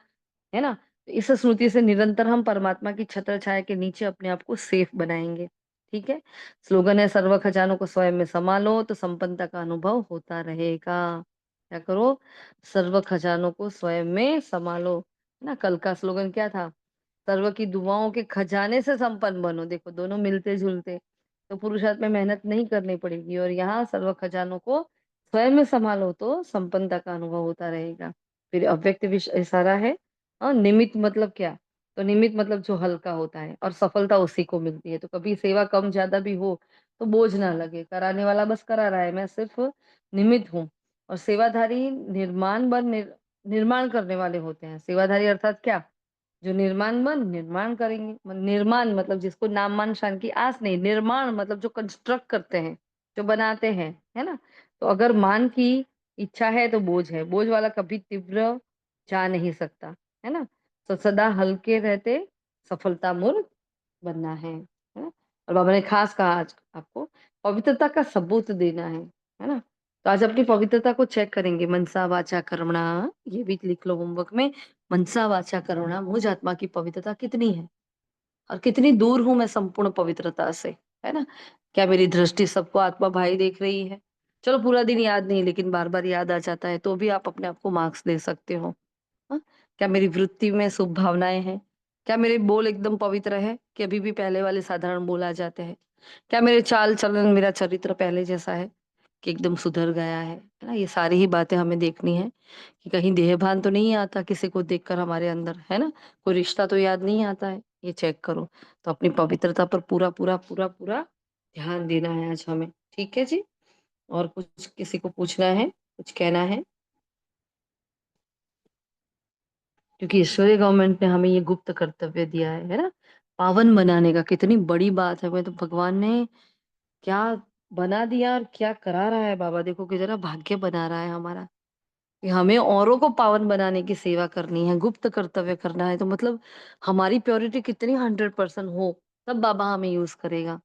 S1: है ना। तो इस स्मृति से निरंतर हम परमात्मा की छत्र छाया के नीचे अपने आप को सेफ बनाएंगे। ठीक है। स्लोगन है, सर्व खजानों को स्वयं में संभालो तो संपन्नता का अनुभव होता रहेगा। क्या करो? सर्व खजानों को स्वयं में संभालो। ना, कल का स्लोगन क्या था? सर्व की दुआओं के खजाने से संपन्न बनो। देखो दोनों मिलते जुलते, तो पुरुषार्थ में मेहनत नहीं करनी पड़ेगी, और यहाँ सर्व खजानों को स्वयं में संभालो तो संपन्नता का अनुभव होता रहेगा। फिर अव्यक्त इशारा है। निमित्त मतलब क्या? तो निमित्त मतलब जो हल्का होता है, और सफलता उसी को मिलती है। तो कभी सेवा कम ज्यादा भी हो तो बोझ ना लगे, कराने वाला बस करा रहा है, मैं सिर्फ निमित्त हूँ। और सेवाधारी निर्माण करने वाले होते हैं। सेवाधारी अर्थात क्या? जो निर्माण बन निर्माण करेंगे। निर्माण मतलब जिसको नाम मान शान की आस नहीं, निर्माण मतलब जो कंस्ट्रक्ट करते हैं, जो बनाते हैं, है ना। तो अगर मान की इच्छा है तो बोझ है, बोझ वाला कभी तीव्र जा नहीं सकता, है ना। तो सदा हल्के रहते सफलता मूर्त बनना है ना। और बाबा ने खास कहा आज आपको पवित्रता का सबूत देना है ना। तो आज अपनी पवित्रता को चेक करेंगे, मनसा वाचा कर्मणा, ये भी लिख लो होमवर्क में। मनसा वाचा कर्मणा, मुझ आत्मा की पवित्रता कितनी है और कितनी दूर हूं मैं संपूर्ण पवित्रता से, है ना। क्या मेरी दृष्टि सबको आत्मा भाई देख रही है? चलो पूरा दिन याद नहीं, लेकिन बार बार याद आ जाता है तो भी आप अपने आप को मार्क्स दे सकते हो। हाँ? क्या मेरी वृत्ति में शुभ भावनाएं हैं? क्या मेरे बोल एकदम पवित्र है कि अभी भी पहले वाले साधारण बोल आ जाते हैं? क्या मेरे चाल चलन, मेरा चरित्र पहले जैसा है कि एकदम सुधर गया है ना। ये सारी ही बातें हमें देखनी है कि कहीं देहभान तो नहीं आता किसी को देखकर हमारे अंदर, है ना। कोई रिश्ता तो याद नहीं आता है, ये चेक करो। तो अपनी पवित्रता पर पूरा पूरा पूरा पूरा ध्यान देना है आज हमें। ठीक है जी। और कुछ किसी को पूछना है, कुछ कहना है? क्योंकि ईश्वरीय गवर्नमेंट ने हमें ये गुप्त कर्तव्य दिया है ना, पावन बनाने का। कितनी बड़ी बात है। मैं तो भगवान ने क्या बना दिया और क्या करा रहा है बाबा, देखो कि जरा भाग्य बना रहा है हमारा कि हमें औरों को पावन बनाने की सेवा करनी है, गुप्त कर्तव्य करना है। तो मतलब हमारी प्योरिटी कितनी 100% हो, तब बाबा हमें यूज करेगा।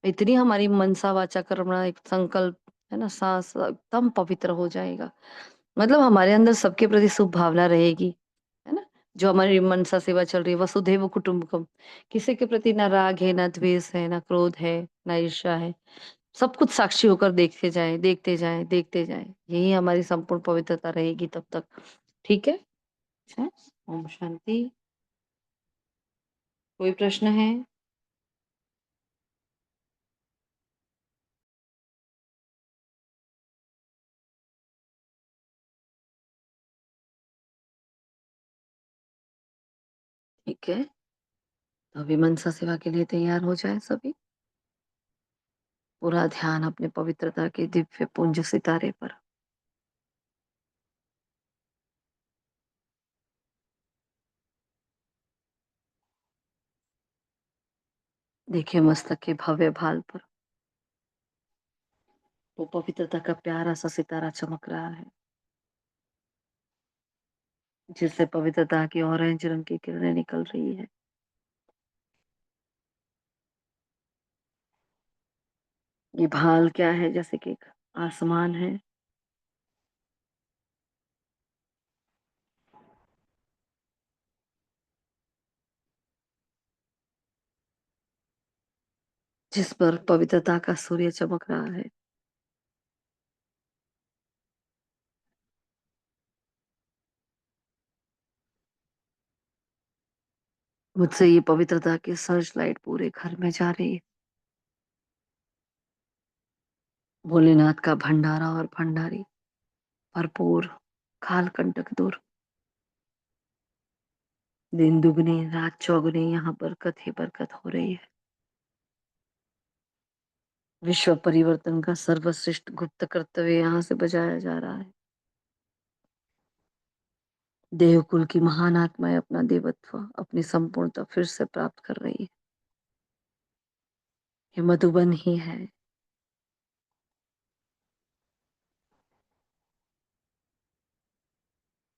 S1: इतनी हमारी मनसा वाचा कर्मणा एक संकल्प, है ना, सांस एकदम पवित्र हो जाएगा। मतलब हमारे अंदर सबके प्रति शुभ भावना रहेगी, है ना। जो हमारी मनसा सेवा चल रही है, वसुधैव कुटुंबकम, किसी के प्रति ना राग है, ना द्वेष है, ना क्रोध है, ना ईर्ष्या है। सब कुछ साक्षी होकर देखते जाए, देखते जाए, देखते जाए, यही हमारी संपूर्ण पवित्रता रहेगी तब तक। ठीक है। अच्छा, ओम शांति। कोई प्रश्न है? ठीक है, तो अभी मनसा सेवा के लिए तैयार हो जाए सभी। पूरा ध्यान अपने पवित्रता के दिव्य पुंज सितारे पर। देखिए मस्तक के भव्य भाल पर वो पवित्रता का प्यारा सा सितारा चमक रहा है, जिससे पवित्रता की ऑरेंज रंग की किरणें निकल रही है। ये भाल क्या है? जैसे कि एक आसमान है, जिस पर पवित्रता का सूर्य चमक रहा है। मुझसे ये पवित्रता की सर्च लाइट पूरे घर में जा रही है। भोलेनाथ का भंडारा और भंडारी भरपूर, खाल कंटक दूर, दिन दुगनी रात चौगुनी, यहाँ बरकत ही बरकत हो रही है। विश्व परिवर्तन का सर्वश्रेष्ठ गुप्त कर्तव्य यहाँ से बजाया जा रहा है। देवकुल की महान आत्माएं अपना देवत्व, अपनी संपूर्णता फिर से प्राप्त कर रही है। ये मधुबन ही है।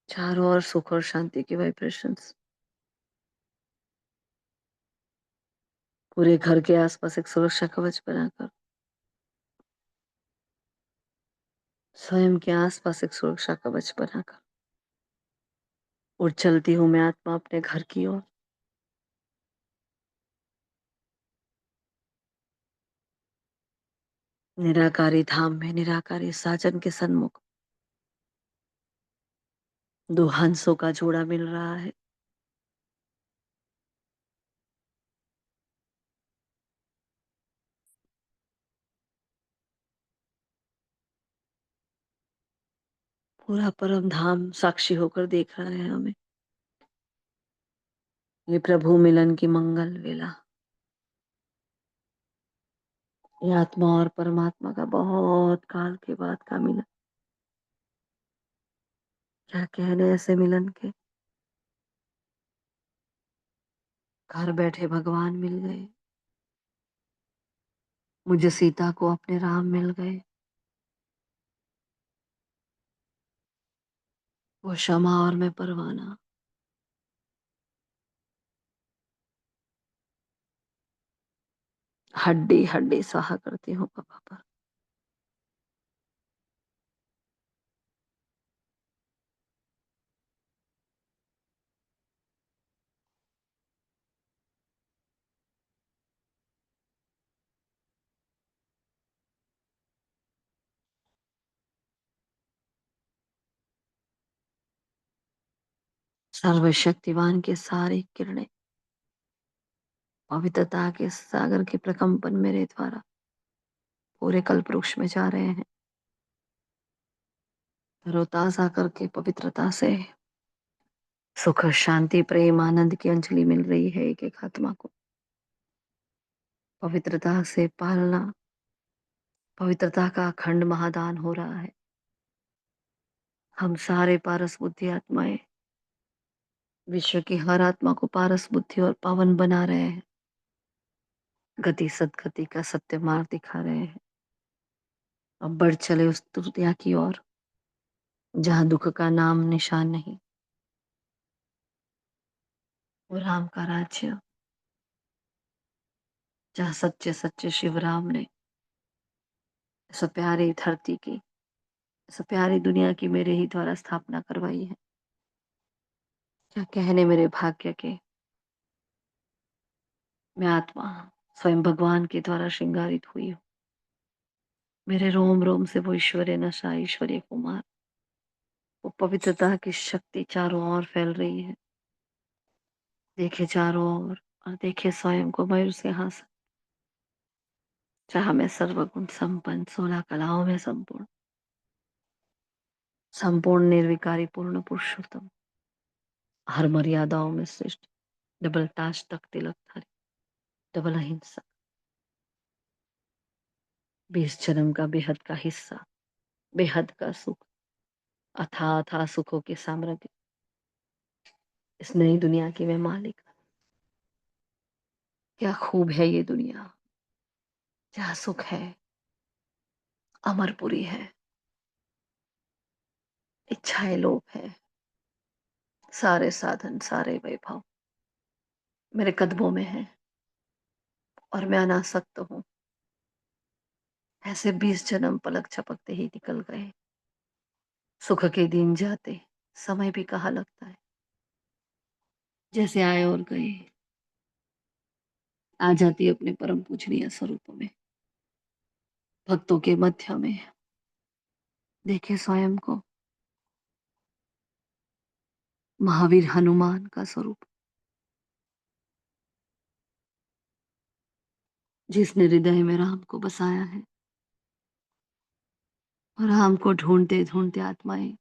S1: चारों ओर सुख और शांति की वाइब्रेशंस, पूरे घर के आसपास एक सुरक्षा कवच बनाकर, स्वयं के आसपास एक सुरक्षा कवच बनाकर, और चलती हूं मैं आत्मा अपने घर की ओर। निराकारी धाम में निराकारी साजन के सन्मुख दो हंसों का जोड़ा मिल रहा है। पूरा परम धाम साक्षी होकर देख रहा है हमें। ये प्रभु मिलन की मंगल वेला, ये आत्मा और परमात्मा का बहुत काल के बाद का मिलन। क्या कहने ऐसे मिलन के। घर बैठे भगवान मिल गए, मुझे सीता को अपने राम मिल गए। वो क्षमा और मैं परवाना। हड्डी हड्डी सहा करती हूँ पापा पर। सर्वशक्तिवान के सारी किरणें पवित्रता के सागर के प्रकंपन मेरे द्वारा पूरे कल्प वृक्ष में जा रहे हैं। तरोताजा करके पवित्रता से सुख शांति प्रेम आनंद की अंजलि मिल रही है एक एक आत्मा को। पवित्रता से पालना, पवित्रता का अखंड महादान हो रहा है। हम सारे पारस बुद्धि आत्माएं विश्व की हर आत्मा को पारस बुद्धि और पावन बना रहे हैं। गति सदगति का सत्य मार्ग दिखा रहे हैं। अब बढ़ चले उस दुनिया की ओर जहां दुख का नाम निशान नहीं। वो राम का राज्य, जहाँ सच्चे सच्चे शिव राम ने इस प्यारी धरती की, इस प्यारी दुनिया की मेरे ही द्वारा स्थापना करवाई है। क्या कहने मेरे भाग्य के। मैं आत्मा स्वयं भगवान के द्वारा श्रृंगारित हुई हूँ। मेरे रोम रोम से वो ईश्वरीय नशा, ईश्वरीय कुमार, वो पवित्रता की शक्ति चारों ओर फैल रही है। देखे चारों ओर और देखे स्वयं को मयूर सिंहासन, जहाँ मैं सर्वगुण संपन्न, 16 कलाओं में संपूर्ण, संपूर्ण निर्विकारी पूर्ण पुरुषोत्तम, हर मर्यादाओं में श्रेष्ठ, डबल ताज तक तिलकधारी, डबल अहिंसा, 20 जन्म का बेहद का हिस्सा, बेहद का सुख, अथाह अथाह सुखों के साम्राज्य, इस नई दुनिया की मैं मालिक। क्या खूब है ये दुनिया, जहाँ सुख है, अमरपुरी है, इच्छाएं लोभ है, सारे साधन सारे वैभव मेरे कदमों में है और मैं अनासक्त हूँ। ऐसे 20 जन्म पलक झपकते ही निकल गए। सुख के दिन जाते समय भी कहाँ लगता है, जैसे आए और गए। आ जाती अपने परम पूजनीय स्वरूप में, भक्तों के मध्य में। देखे स्वयं को महावीर हनुमान का स्वरूप, जिसने हृदय में राम को बसाया है। और राम को ढूंढते ढूंढते आत्माएं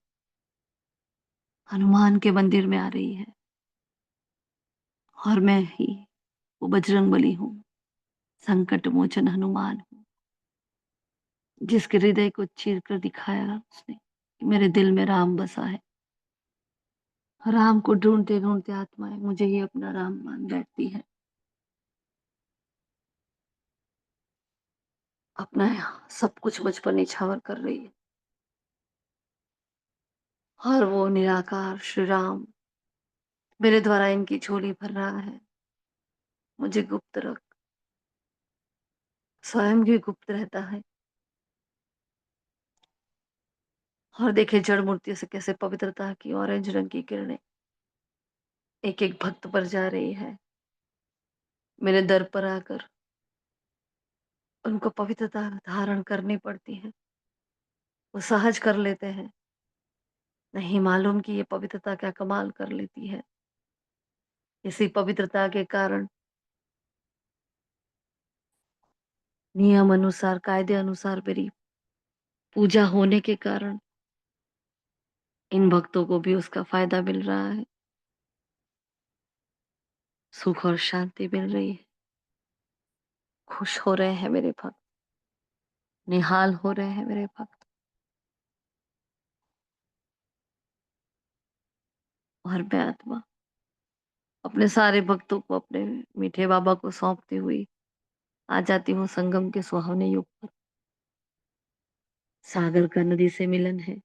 S1: हनुमान के मंदिर में आ रही है। और मैं ही वो बजरंगबली हूँ, संकट मोचन हनुमान हूँ, जिसके हृदय को चीर कर दिखाया उसने कि मेरे दिल में राम बसा है। राम को ढूंढते ढूंढते आत्माएं मुझे ही अपना राम मान बैठती है। अपना सब कुछ मुझ पर निछावर कर रही है। और वो निराकार श्री राम मेरे द्वारा इनकी झोली भर रहा है। मुझे गुप्त रख, स्वयं भी गुप्त रहता है। और देखे जड़ मूर्ति से कैसे पवित्रता की ऑरेंज रंग की किरणें एक एक भक्त पर जा रही है। मेरे दर पर आकर उनको पवित्रता धारण करनी पड़ती है। वो सहज कर लेते हैं, नहीं मालूम कि ये पवित्रता क्या कमाल कर लेती है। इसी पवित्रता के कारण, नियम अनुसार, कायदे अनुसार मेरी पूजा होने के कारण इन भक्तों को भी उसका फायदा मिल रहा है। सुख और शांति मिल रही है। खुश हो रहे हैं मेरे भक्त, निहाल हो रहे हैं मेरे भक्त। और मैं आत्मा अपने सारे भक्तों को अपने मीठे बाबा को सौंपती हुई आ जाती हूँ संगम के सुहावने युग पर। सागर का नदी से मिलन है,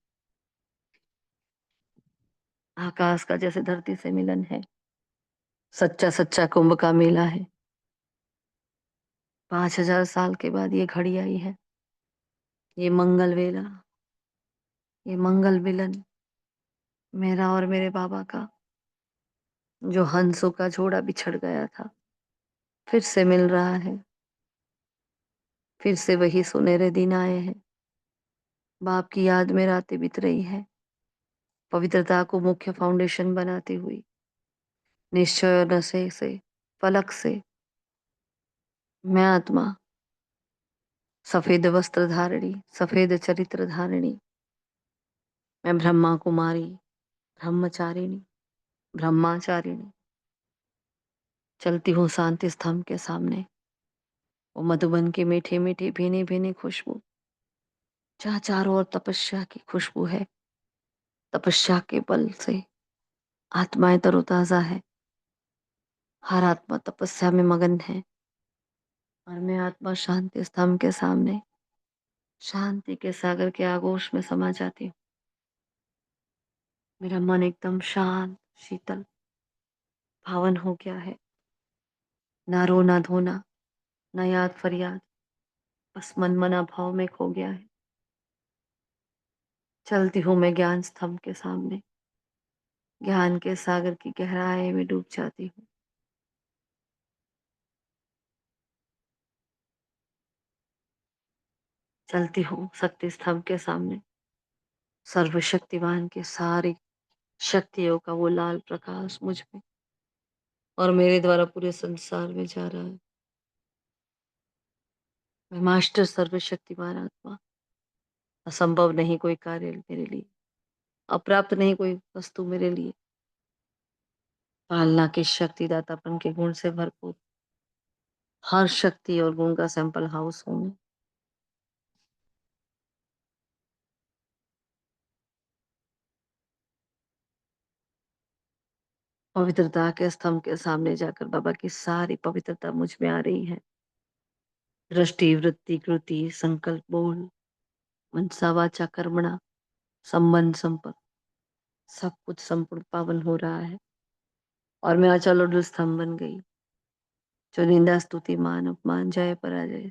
S1: आकाश का जैसे धरती से मिलन है। सच्चा सच्चा कुंभ का मेला है। 5000 साल के बाद ये घड़ी आई है, ये मंगल वेला, ये मंगल मिलन मेरा और मेरे बाबा का। जो हंसों का जोड़ा बिछड़ गया था, फिर से मिल रहा है। फिर से वही सुनहरे दिन आए हैं। बाप की याद में रातें बीत रही है, पवित्रता को मुख्य फाउंडेशन बनाती हुई। निश्चय और नशे से, फलक से मैं आत्मा, सफेद वस्त्र धारिणी, सफेद चरित्र धारिणी। मैं ब्रह्मा कुमारी, ब्रह्मचारिणी, ब्रह्माचारिणी। चलती हूँ शांति स्तंभ के सामने, वो मधुबन की मीठी मीठी भीनी भीनी खुशबू, जहाँ चारों ओर तपस्या की खुशबू है। तपस्या के बल से आत्माएं तरोताजा है। हर आत्मा तपस्या में मगन है। और मैं आत्मा शांति स्तंभ के सामने शांति के सागर के आगोश में समा जाती हूँ। मेरा मन एकदम शांत, शीतल, पावन हो गया है। ना रो ना धोना, ना याद फरियाद, बस मन मना भाव में खो गया है। चलती हूँ मैं ज्ञान स्तंभ के सामने, ज्ञान के सागर की गहराई में डूब जाती हूँ। चलती हूँ शक्ति स्तंभ के सामने, सर्वशक्तिमान के सारी शक्तियों का वो लाल प्रकाश मुझ में और मेरे द्वारा पूरे संसार में जा रहा है। मैं मास्टर सर्वशक्तिमान आत्मा। असंभव नहीं कोई कार्य मेरे लिए, अप्राप्त नहीं कोई वस्तु मेरे लिए। पालना के शक्तिदातापन के गुण से भरपूर, हर शक्ति और गुण का सैंपल हाउस हूं मैं। पवित्रता के स्तंभ के सामने जाकर बाबा की सारी पवित्रता मुझ में आ रही है। दृष्टि, वृत्ति, कृति, संकल्प, बोल, मनसा वाचा कर्मणा, संबंध, संपर्क, सब कुछ संपूर्ण पावन हो रहा है। और मैं अचल और स्तंभ बन गई, जो निंदा, स्तुति, मान, अपमान, जय, पराजय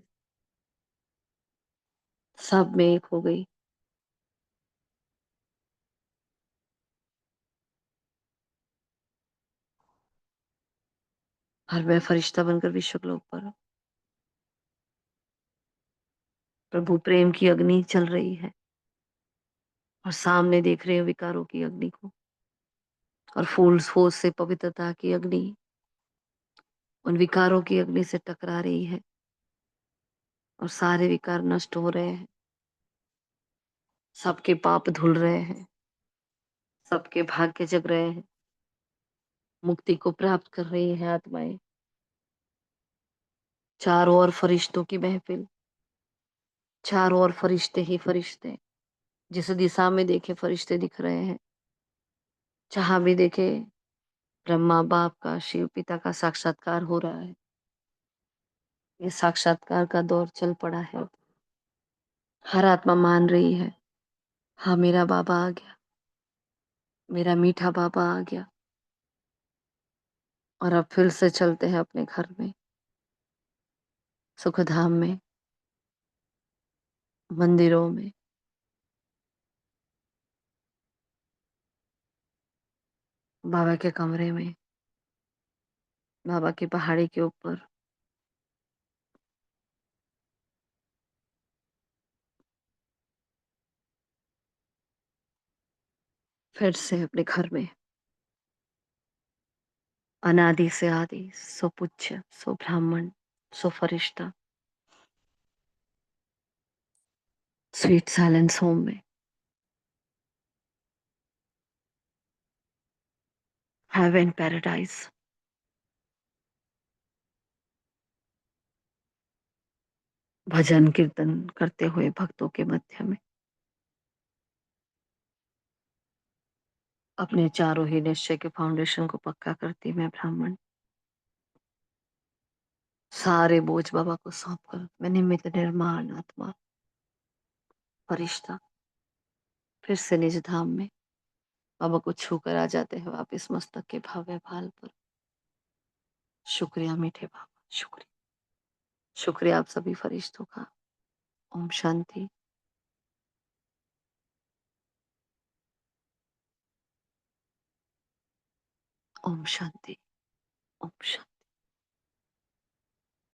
S1: सब में एक हो गई। और मैं फरिश्ता बनकर विश्वलोक पर हूँ। प्रभु प्रेम की अग्नि चल रही है और सामने देख रहे हैं विकारों की अग्नि को, और फूल फोर्स से पवित्रता की अग्नि उन विकारों की अग्नि से टकरा रही है और सारे विकार नष्ट हो रहे हैं, सबके पाप धुल रहे हैं, सबके भाग्य जग रहे हैं, मुक्ति को प्राप्त कर रही है आत्माएं। चारों ओर फरिश्तों की महफिल, चारों ओर फरिश्ते ही फरिश्ते, जिस दिशा में देखे फरिश्ते दिख रहे हैं, जहां भी देखे ब्रह्मा बाप का, शिव पिता का साक्षात्कार हो रहा है। ये साक्षात्कार का दौर चल पड़ा है। हर आत्मा मान रही है, हाँ मेरा बाबा आ गया, मेरा मीठा बाबा आ गया। और अब फिर से चलते हैं अपने घर में, सुखधाम में, मंदिरों में, बाबा के कमरे में, बाबा की पहाड़ी के ऊपर। फिर से अपने घर में, अनादि से आदि, सो पूज्य, सो ब्राह्मण, सो फरिश्ता, स्वीट साइलेंस होम में, हेवन पैराडाइज। भजन कीर्तन करते हुए भक्तों के मध्य में, अपने चारों ही निश्चय के फाउंडेशन को पक्का करती मैं ब्राह्मण, सारे बोझ बाबा को सौंप कर मैं निमित्त निर्माण आत्मा फरिश्ता फिर से निज धाम में बाबा को छूकर आ जाते हैं वापिस मस्तक के भव्य भाल पर। शुक्रिया मीठे बाबा, शुक्रिया, शुक्रिया आप सभी फरिश्तों का। ओम शांति। ओम शांति। ओम शांति।